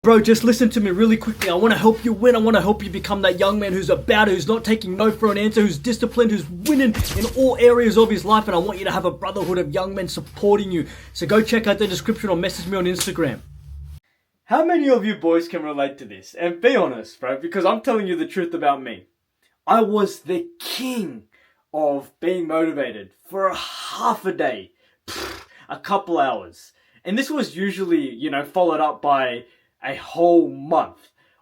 Bro, just listen to me really quickly. I want to help you win. I want to help you become that young man who's about it, who's not taking no for an answer, who's disciplined, who's winning in all areas of his life. And I want you to have a brotherhood of young men supporting you. So go check out the description or message me on Instagram. How many of you boys can relate to this? And be honest, bro, because I'm telling you the truth about me. I was the king of being motivated for half a day, a couple hours. And this was usually, followed up by a whole month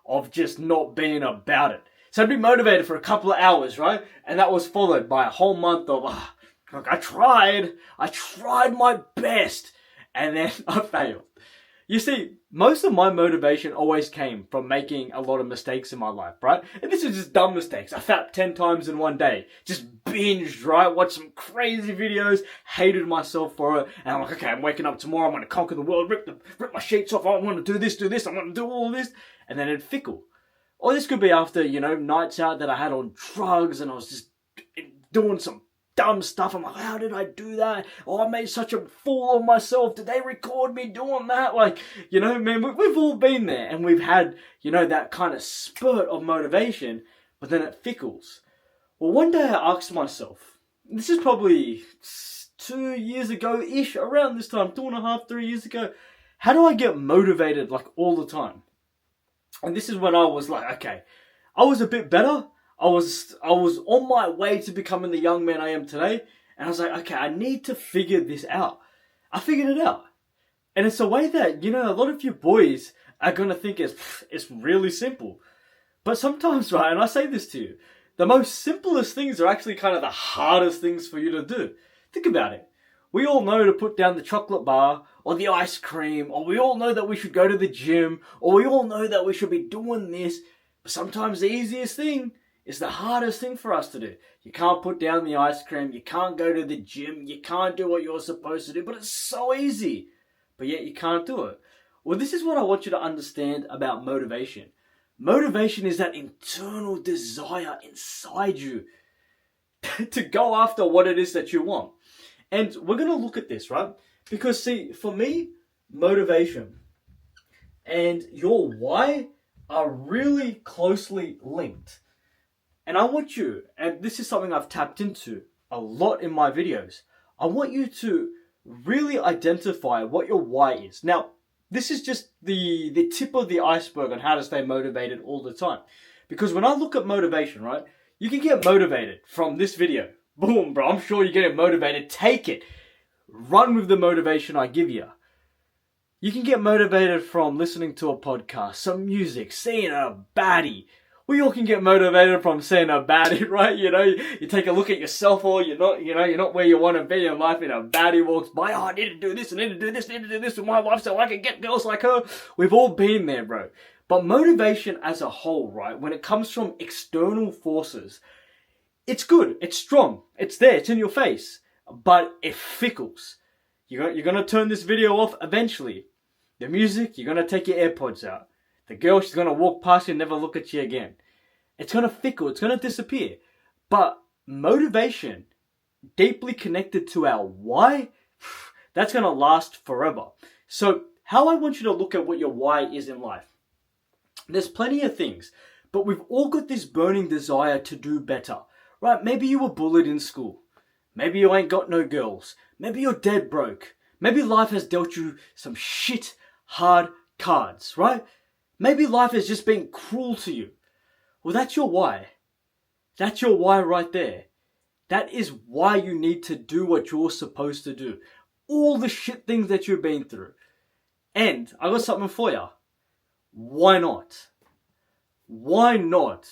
of just not being about it. So I'd be motivated for a couple of hours, right? And that was followed by a whole month of, I tried my best, and then I failed. You see, most of my motivation always came from making a lot of mistakes in my life, right? And this is just dumb mistakes. I fapped 10 times in one day. Just binged, right? Watched some crazy videos, hated myself for it. And I'm like, okay, I'm waking up tomorrow. I'm going to conquer the world, rip my sheets off. I want to do this. I want to do all this. And then it'd fickle. Or this could be after, nights out that I had on drugs and I was just doing some dumb stuff. I'm like, how did I do that? Oh, I made such a fool of myself. Did they record me doing that? Man, we've all been there and we've had, that kind of spurt of motivation, but then it fickles. Well, one day I asked myself, this is probably 2 years ago-ish, around this time, 2.5, 3 years ago, how do I get motivated all the time? And this is when I was like, okay, I was a bit better. I was on my way to becoming the young man I am today. And I was like, okay, I need to figure this out. I figured it out. And it's a way that, a lot of you boys are going to think it's really simple. But sometimes, right, and I say this to you, the most simplest things are actually kind of the hardest things for you to do. Think about it. We all know to put down the chocolate bar or the ice cream, or we all know that we should go to the gym, or we all know that we should be doing this. But sometimes the easiest thing is the hardest thing for us to do. You can't put down the ice cream, you can't go to the gym, you can't do what you're supposed to do, but it's so easy. But yet you can't do it. Well, this is what I want you to understand about motivation. Motivation is that internal desire inside you to go after what it is that you want. And we're going to look at this, right? Because see, for me, motivation and your why are really closely linked. And I want you, and this is something I've tapped into a lot in my videos, I want you to really identify what your why is. Now, this is just the tip of the iceberg on how to stay motivated all the time. Because when I look at motivation, right, you can get motivated from this video. Boom, bro, I'm sure you're getting motivated. Take it. Run with the motivation I give you. You can get motivated from listening to a podcast, some music, seeing a baddie. We all can get motivated from seeing a baddie, right? You take a look at yourself, or you're not where you want to be in life, and a baddie walks by. Oh, I need to do this, I need to do this, I need to do this with my life so I can get girls like her. We've all been there, bro. But motivation as a whole, right, when it comes from external forces, it's good, it's strong, it's there, it's in your face, but it fickles. You're going to turn this video off eventually. The music, you're going to take your AirPods out. The girl, she's going to walk past you and never look at you again. It's going to fickle. It's going to disappear. But motivation, deeply connected to our why, that's going to last forever. So how I want you to look at what your why is in life. There's plenty of things, but we've all got this burning desire to do better. Right? Maybe you were bullied in school. Maybe you ain't got no girls. Maybe you're dead broke. Maybe life has dealt you some shit, hard cards, right? Maybe life has just been cruel to you. Well, that's your why. That's your why right there. That is why you need to do what you're supposed to do. All the shit things that you've been through. And I got something for you. Why not? Why not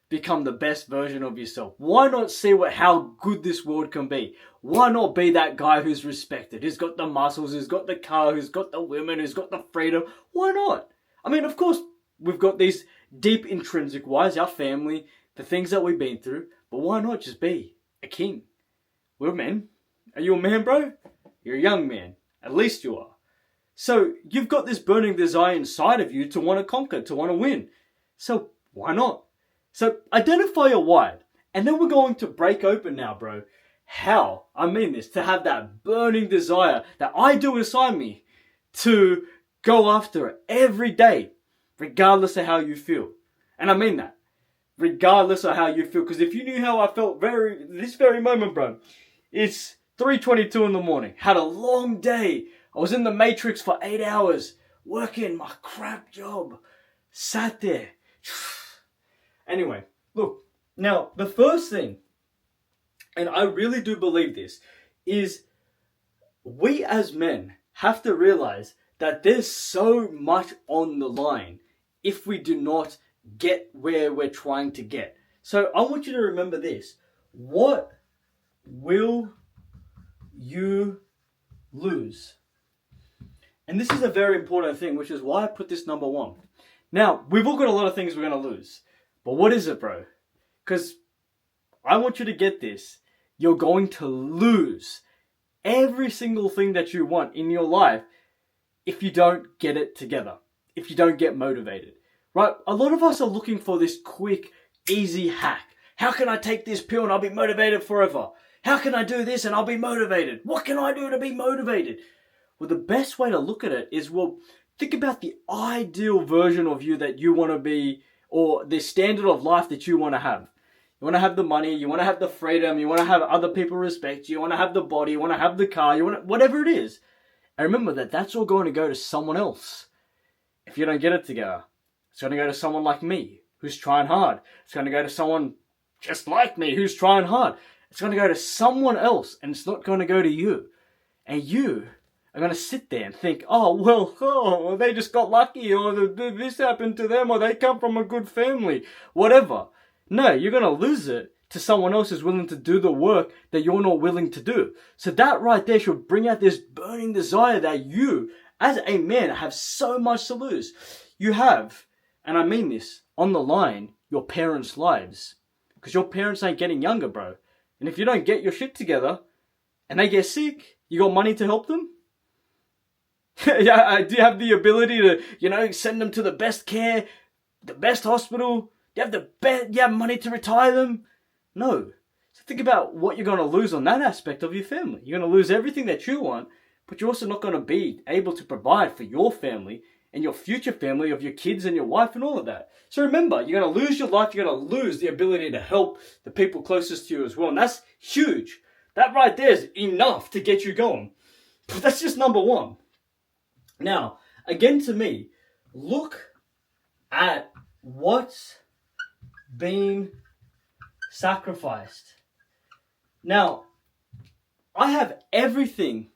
become the best version of yourself? Why not see how good this world can be? Why not be that guy who's respected, who's got the muscles, who's got the car, who's got the women, who's got the freedom? Why not? I mean, of course, we've got these deep intrinsic whys, our family, the things that we've been through, but why not just be a king? We're men. Are you a man, bro? You're a young man. At least you are. So you've got this burning desire inside of you to want to conquer, to want to win. So why not? So identify your why. And then we're going to break open now, bro, how, I mean this, to have that burning desire that I do inside me to go after it every day. regardless of how you feel. And I mean that. Regardless of how you feel. Because if you knew how I felt this very moment, bro. It's 3:22 in the morning. Had a long day. I was in the Matrix for 8 hours. Working my crap job. Sat there. Anyway, look. Now, the first thing, and I really do believe this, is we as men have to realize that there's so much on the line if we do not get where we're trying to get. So I want you to remember this. What will you lose? And this is a very important thing, which is why I put this number one. Now, we've all got a lot of things we're going to lose. But what is it, bro? Because I want you to get this. You're going to lose every single thing that you want in your life if you don't get it together. If you don't get motivated. Right? A lot of us are looking for this quick, easy hack. How can I take this pill and I'll be motivated forever? How can I do this and I'll be motivated? What can I do to be motivated? Well, the best way to look at it is, well, think about the ideal version of you that you want to be, or the standard of life that you want to have. You want to have the money, you want to have the freedom, you want to have other people respect you, you want to have the body, you want to have the car, you want whatever it is. And remember that that's all going to go to someone else. If you don't get it together, it's going to go to someone like me, who's trying hard. It's going to go to someone just like me, who's trying hard. It's going to go to someone else, and it's not going to go to you. And you are going to sit there and think, oh, they just got lucky, or this happened to them, or they come from a good family, whatever. No, you're going to lose it to someone else who's willing to do the work that you're not willing to do. So that right there should bring out this burning desire that you, as a man, have so much to lose. You have, and I mean this, on the line, your parents' lives. Because your parents ain't getting younger, bro. And if you don't get your shit together, and they get sick, you got money to help them? Yeah, do you have the ability to, send them to the best care, the best hospital? Do you have money to retire them? No. So think about what you're going to lose on that aspect of your family. You're going to lose everything that you want, but you're also not going to be able to provide for your family and your future family of your kids and your wife and all of that. So remember, you're going to lose your life, you're going to lose the ability to help the people closest to you as well. And that's huge. That right there is enough to get you going. But that's just number one. Now, again to me, look at what's been sacrificed. Now, I have everything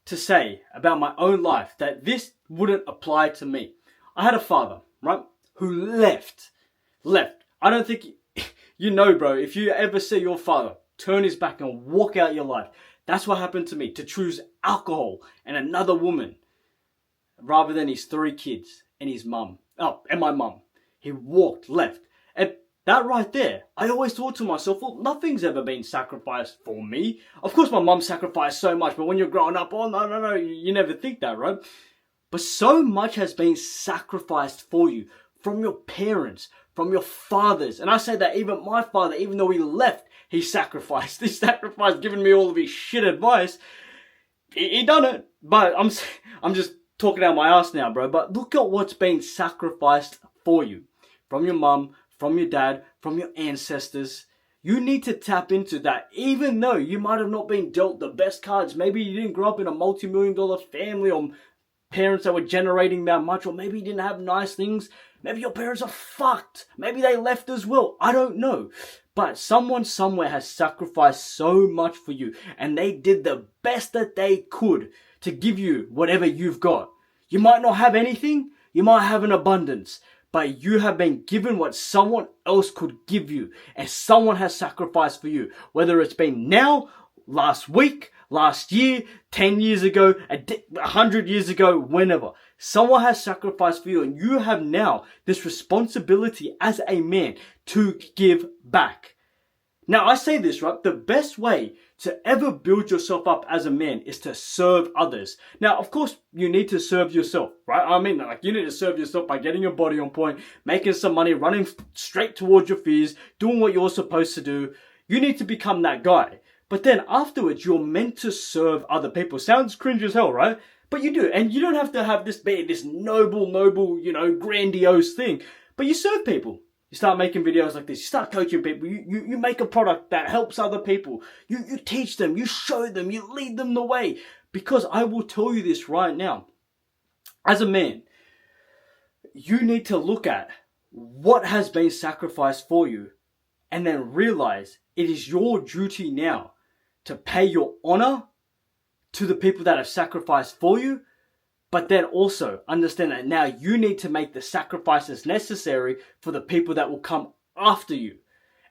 to say about my own life that this wouldn't apply to me. I had a father, right, who left. I don't think, bro, if you ever see your father turn his back and walk out your life, that's what happened to me, to choose alcohol and another woman rather than his 3 kids and his mum. Oh, and my mum. He left. And that right there, I always thought to myself, well, nothing's ever been sacrificed for me. Of course, my mum sacrificed so much, but when you're growing up, oh, no, you never think that, right? But so much has been sacrificed for you from your parents, from your fathers. And I say that even my father, even though he left, he sacrificed. He sacrificed giving me all of his shit advice. He done it. But I'm just talking out my ass now, bro. But look at what's been sacrificed for you. From your mum, from your dad, from your ancestors. You need to tap into that. Even though you might have not been dealt the best cards. Maybe you didn't grow up in a multi-million-dollar family, or parents that were generating that much, or maybe you didn't have nice things. Maybe your parents are fucked. Maybe they left as well. I don't know. But someone somewhere has sacrificed so much for you, and they did the best that they could to give you whatever you've got. You might not have anything. You might have an abundance. But you have been given what someone else could give you. And someone has sacrificed for you. Whether it's been now, last week, last year, 10 years ago, 100 years ago, whenever. Someone has sacrificed for you. And you have now this responsibility as a man to give back. Now, I say this, right? The best way to ever build yourself up as a man is to serve others. Now, of course, you need to serve yourself, right? I mean, you need to serve yourself by getting your body on point, making some money, running straight towards your fears, doing what you're supposed to do. You need to become that guy. But then afterwards, you're meant to serve other people. Sounds cringe as hell, right? But you do, and you don't have to have this be this noble, grandiose thing. But you serve people. You start making videos like this. You start coaching people. You make a product that helps other people. You teach them. You show them. You lead them the way. Because I will tell you this right now. As a man, you need to look at what has been sacrificed for you and then realize it is your duty now to pay your honor to the people that have sacrificed for you, but then also understand that now you need to make the sacrifices necessary for the people that will come after you.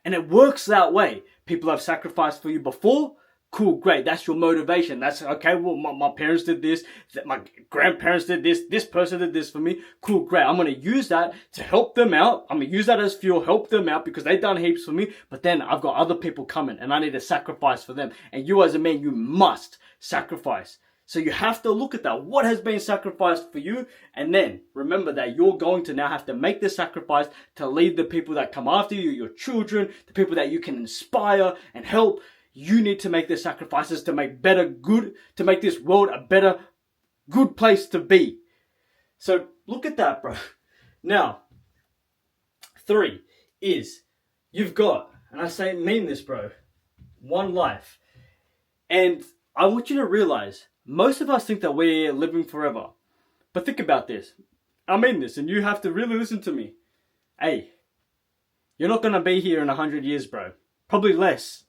And it works that way. People have sacrificed for you before. Cool, great. That's your motivation. That's okay. Well, my parents did this. My grandparents did this. This person did this for me. Cool, great. I'm going to use that to help them out. I'm going to use that as fuel, help them out because they've done heaps for me. But then I've got other people coming and I need to sacrifice for them. And you as a man, you must sacrifice. So you have to look at that. What has been sacrificed for you? And then remember that you're going to now have to make the sacrifice to lead the people that come after you, your children, the people that you can inspire and help. You need to make the sacrifices to make to make this world a better, good place to be. So look at that, bro. Now, 3 is you've got, and I mean this, bro, one life. And I want you to realize, most of us think that we're living forever. But think about this. I mean this, and you have to really listen to me. Hey, you're not going to be here in 100 years, bro. Probably less.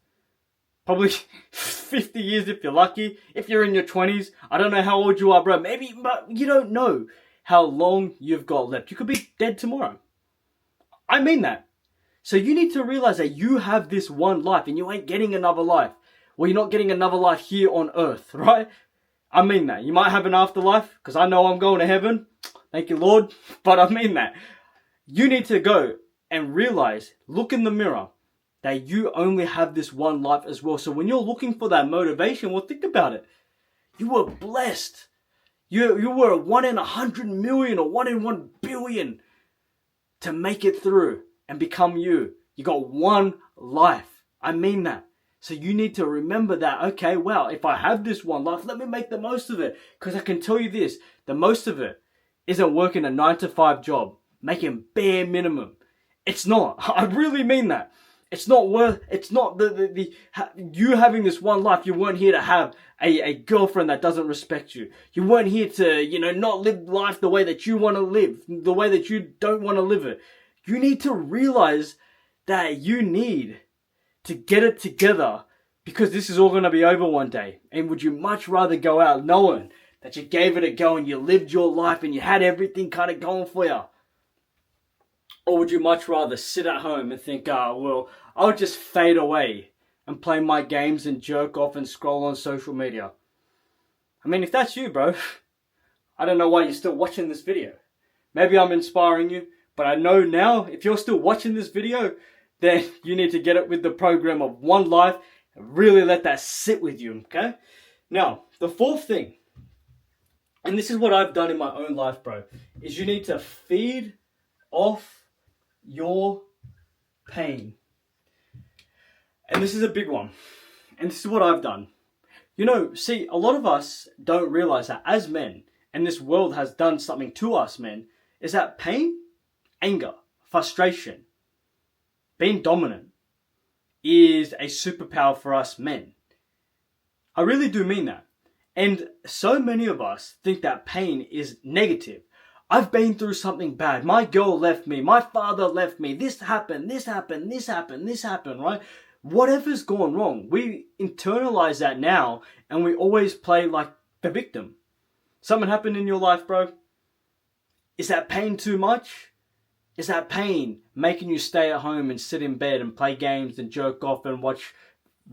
Probably 50 years if you're lucky. If you're in your 20s, I don't know how old you are, bro. Maybe, but you don't know how long you've got left. You could be dead tomorrow. I mean that. So you need to realize that you have this one life and you ain't getting another life. Well, you're not getting another life here on earth, right? I mean that. You might have an afterlife because I know I'm going to heaven. Thank you, Lord. But I mean that. You need to go and realize, look in the mirror, that you only have this one life as well. So when you're looking for that motivation, well, think about it. You were blessed. You were 1 in 100 million or 1 in 1 billion to make it through and become you. You got one life. I mean that. So you need to remember that, okay, wow, if I have this one life, let me make the most of it. Because I can tell you this, the most of it isn't working a 9-to-5 job, making bare minimum. It's not. I really mean that. It's not you having this one life. You weren't here to have a girlfriend that doesn't respect you. You weren't here to, not live life the way that you want to live, the way that you don't want to live it. You need to realize that you need to get it together because this is all going to be over one day. And would you much rather go out knowing that you gave it a go and you lived your life and you had everything kind of going for you? Or would you much rather sit at home and think, well, I'll just fade away and play my games and jerk off and scroll on social media? I mean, if that's you, bro, I don't know why you're still watching this video. Maybe I'm inspiring you, but I know now if you're still watching this video, then you need to get it with the program of one life and really let that sit with you, okay? Now, the 4th thing, and this is what I've done in my own life, bro, is you need to feed off your pain. And this is a big one. And this is what I've done. See, a lot of us don't realize that as men, and this world has done something to us men, is that pain, anger, frustration, being dominant is a superpower for us men. I really do mean that. And so many of us think that pain is negative. I've been through something bad. My girl left me. My father left me. This happened, right? Whatever's gone wrong, we internalize that now and we always play like the victim. Something happened in your life, bro. Is that pain too much? Is that pain making you stay at home and sit in bed and play games and jerk off and watch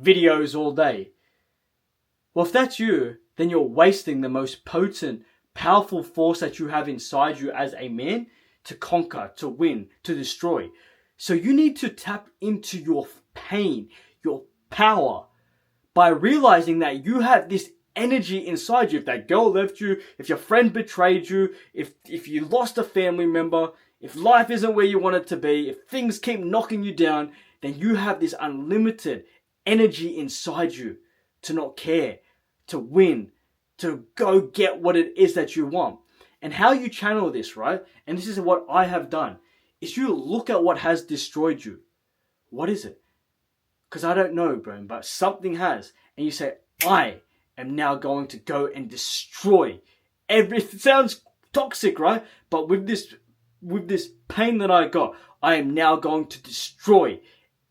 videos all day? Well, if that's you, then you're wasting the most potent, powerful force that you have inside you as a man to conquer, to win, to destroy. So you need to tap into your pain, your power, by realizing that you have this energy inside you. If that girl left you, if your friend betrayed you, if you lost a family member, if life isn't where you want it to be, if things keep knocking you down, then you have this unlimited energy inside you to not care, to win, to go get what it is that you want. And how you channel this, right? And this is what I have done, is you look at what has destroyed you. What is it? Because I don't know, bro, but something has. And you say, I am now going to go and destroy everything. It sounds toxic, right? But with this pain that I got, I am now going to destroy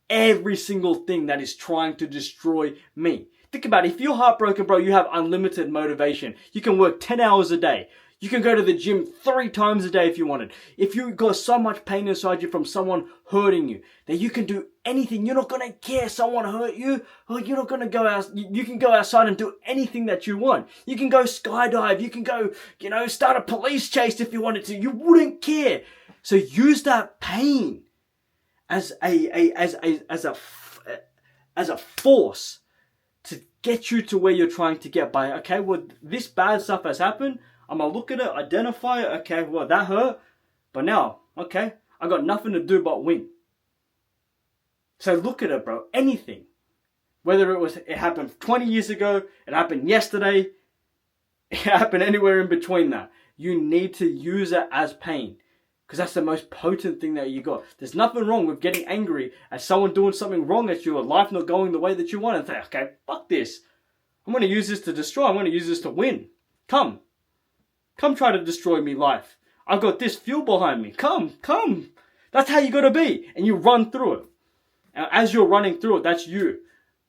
every single thing that is trying to destroy me. Think about it. If you're heartbroken, bro, you have unlimited motivation. You can work 10 hours a day. You can go to the gym 3 times a day if you wanted. If you got so much pain inside you from someone hurting you, that you can do anything. You're not going to care someone hurt you. Or you're not going to go out. You can go outside and do anything that you want. You can go skydive. You can go, start a police chase if you wanted to. You wouldn't care. So use that pain as a force to get you to where you're trying to get by. Okay, well, this bad stuff has happened. I'm going to look at it, identify it. Okay, well, that hurt. But now, okay, I got nothing to do but win. So look at it, bro. Anything. Whether it happened 20 years ago, it happened yesterday, it happened anywhere in between that. You need to use it as pain. Because that's the most potent thing that you got. There's nothing wrong with getting angry at someone doing something wrong at you or life not going the way that you want. And say, okay, fuck this. I'm going to use this to destroy. I'm going to use this to win. Come try to destroy me, life. I've got this fuel behind me. Come. That's how you got to be. And you run through it. And as you're running through it, that's you.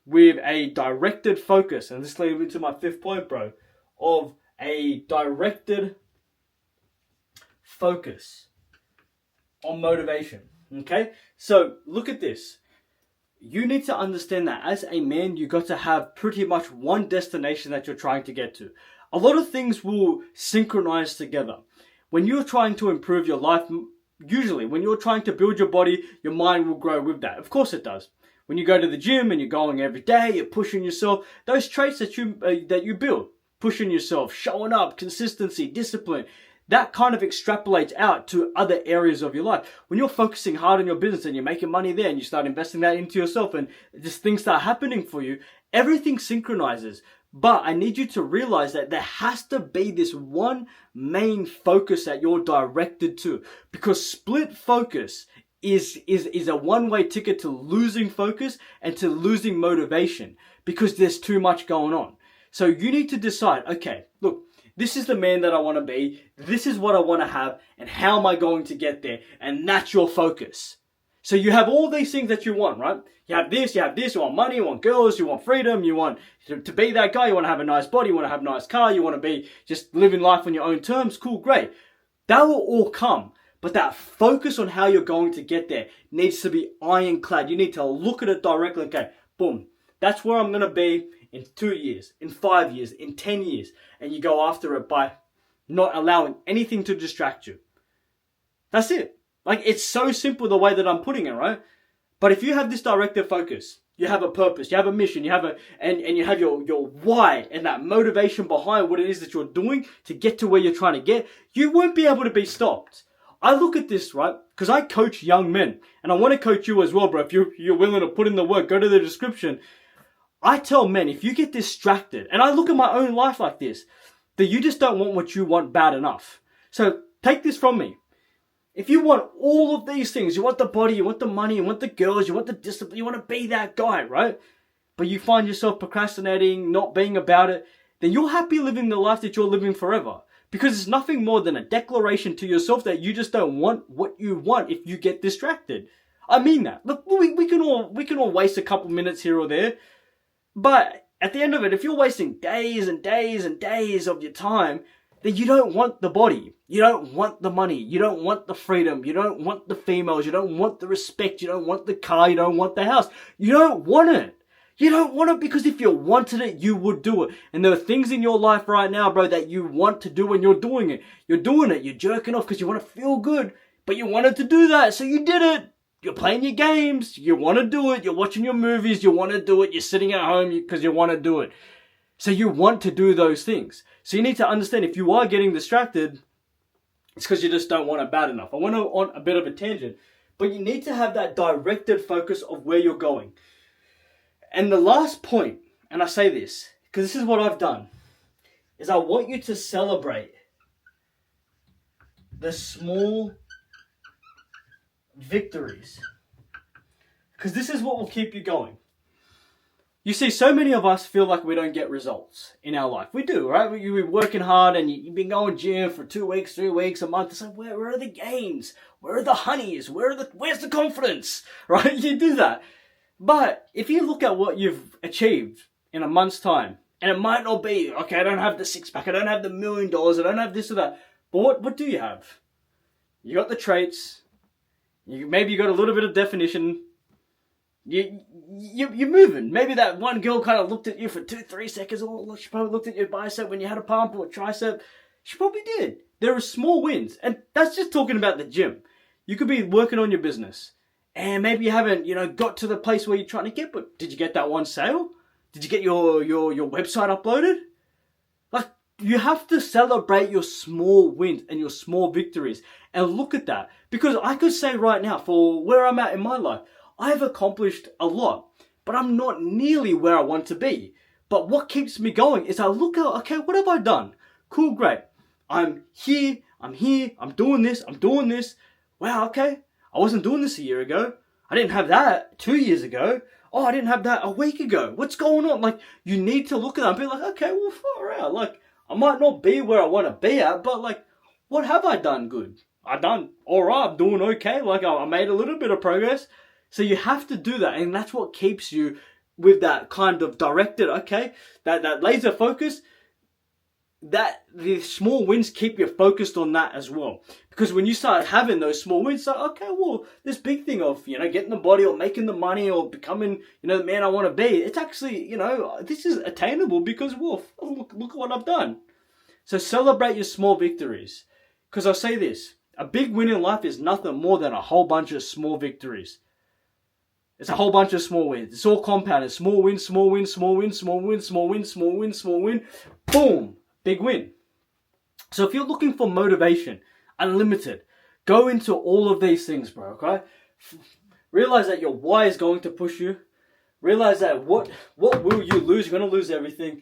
With a directed focus. And this leads me to my 5th point, bro. Of a directed focus on motivation. Okay? So, look at this. You need to understand that as a man, you got to have pretty much one destination that you're trying to get to. A lot of things will synchronize together. When you're trying to improve your life, usually when you're trying to build your body, your mind will grow with that. Of course it does. When you go to the gym and you're going every day, you're pushing yourself, those traits that you build, pushing yourself, showing up, consistency, discipline, that kind of extrapolates out to other areas of your life. When you're focusing hard on your business and you're making money there and you start investing that into yourself and just things start happening for you, everything synchronizes. But I need you to realize that there has to be this one main focus that you're directed to. Because split focus is a one-way ticket to losing focus and to losing motivation. Because there's too much going on. So you need to decide, okay, look, this is the man that I want to be. This is what I want to have. And how am I going to get there? And that's your focus. So you have all these things that you want, right? You have this, you want money, you want girls, you want freedom, you want to be that guy, you want to have a nice body, you want to have a nice car, you want to be just living life on your own terms. Cool, great. That will all come. But that focus on how you're going to get there needs to be ironclad. You need to look at it directly. Okay, boom. That's where I'm going to be in 2 years, in 5 years, in 10 years. And you go after it by not allowing anything to distract you. That's it. Like, it's so simple the way that I'm putting it, right? But if you have this directed focus, you have a purpose, you have a mission, you have and you have your why and that motivation behind what it is that you're doing to get to where you're trying to get, you won't be able to be stopped. I look at this, right? Because I coach young men. And I want to coach you as well, bro. If you're willing to put in the work, go to the description. I tell men, if you get distracted, and I look at my own life like this, that you just don't want what you want bad enough. So take this from me. If you want all of these things, you want the body, you want the money, you want the girls, you want the discipline, you want to be that guy, right? But you find yourself procrastinating, not being about it, then you're happy living the life that you're living forever. Because it's nothing more than a declaration to yourself that you just don't want what you want if you get distracted. I mean that. Look, we can all waste a couple minutes here or there. But at the end of it, if you're wasting days and days and days of your time, then you don't want the body. You don't want the money. You don't want the freedom. You don't want the females. You don't want the respect. You don't want the car. You don't want the house. You don't want it. You don't want it because if you wanted it, you would do it. And there are things in your life right now, bro, that you want to do and you're doing it. You're doing it. You're jerking off because you want to feel good. But you wanted to do that, so you did it. You're playing your games. You want to do it. You're watching your movies. You want to do it. You're sitting at home because you want to do it. So you want to do those things. So you need to understand if you are getting distracted, it's because you just don't want it bad enough. I went on a bit of a tangent. But you need to have that directed focus of where you're going. And the last point, and I say this, because this is what I've done. is I want you to celebrate the small victories. Because this is what will keep you going. You see, so many of us feel like we don't get results in our life. We do, right? You've been working hard and you've been going gym for 2 weeks, 3 weeks, a month. It's like, where are the gains? Where are the honeys? Where's the confidence? Right? You do that. But if you look at what you've achieved in a month's time, and it might not be, okay, I don't have the six pack, I don't have the $1 million, I don't have this or that. But what do you have? You got the traits. Maybe you got a little bit of definition. You're moving. Maybe that one girl kind of looked at you for 2-3 seconds. Oh, she probably looked at your bicep when you had a pump or a tricep. She probably did. There are small wins. And that's just talking about the gym. You could be working on your business. And maybe you haven't, got to the place where you're trying to get. But did you get that one sale? Did you get your website uploaded? Like, you have to celebrate your small wins and your small victories. And look at that. Because I could say right now, for where I'm at in my life, I've accomplished a lot, but I'm not nearly where I want to be. But what keeps me going is I look at, okay, what have I done? Cool, great. I'm here, I'm doing this. Wow, okay. I wasn't doing this a year ago. I didn't have that 2 years ago. Oh, I didn't have that a week ago. What's going on? Like, you need to look at that and be like, okay, well, far out. Like, I might not be where I want to be at, but like, what have I done good? I've done all right. I'm doing okay. Like, I made a little bit of progress. So you have to do that, and that's what keeps you with that kind of directed, okay, that laser focus, that the small wins keep you focused on that as well. Because when you start having those small wins, it's like, okay, well, this big thing of, getting the body or making the money or becoming, the man I want to be, it's actually, this is attainable because, well, look at what I've done. So celebrate your small victories. Because I'll say this, a big win in life is nothing more than a whole bunch of small victories. It's a whole bunch of small wins. It's all compounded. Small win, small win, small win, small win, small win, small win, small win. Boom! Big win. So if you're looking for motivation, unlimited, go into all of these things, bro, okay? Realize that your why is going to push you. Realize that what will you lose? You're going to lose everything.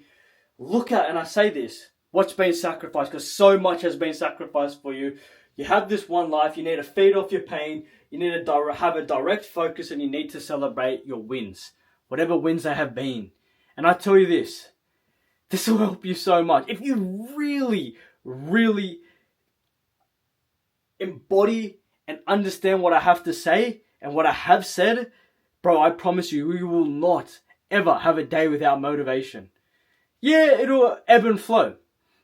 Look at, and I say this, what's been sacrificed, because so much has been sacrificed for you. You have this one life. You need to feed off your pain. You need to have a direct focus, and you need to celebrate your wins, whatever wins they have been. And I tell you this will help you so much. If you really, really embody and understand what I have to say and what I have said, bro, I promise you, you will not ever have a day without motivation. Yeah, it'll ebb and flow.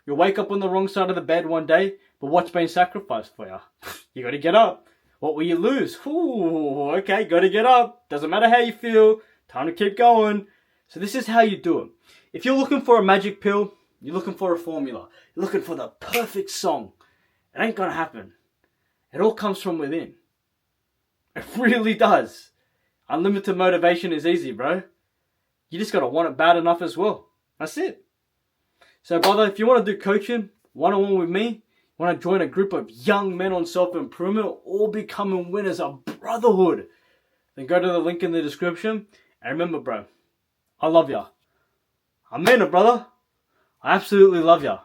You'll wake up on the wrong side of the bed one day, but what's been sacrificed for you? You got to get up. What will you lose? Ooh, okay, got to get up. Doesn't matter how you feel. Time to keep going. So this is how you do it. If you're looking for a magic pill, you're looking for a formula. You're looking for the perfect song. It ain't going to happen. It all comes from within. It really does. Unlimited motivation is easy, bro. You just got to want it bad enough as well. That's it. So, brother, if you want to do coaching one-on-one with me, want to join a group of young men on self-improvement, all becoming winners, a brotherhood, then go to the link in the description. And remember, bro, I love ya. I mean it, brother. I absolutely love ya.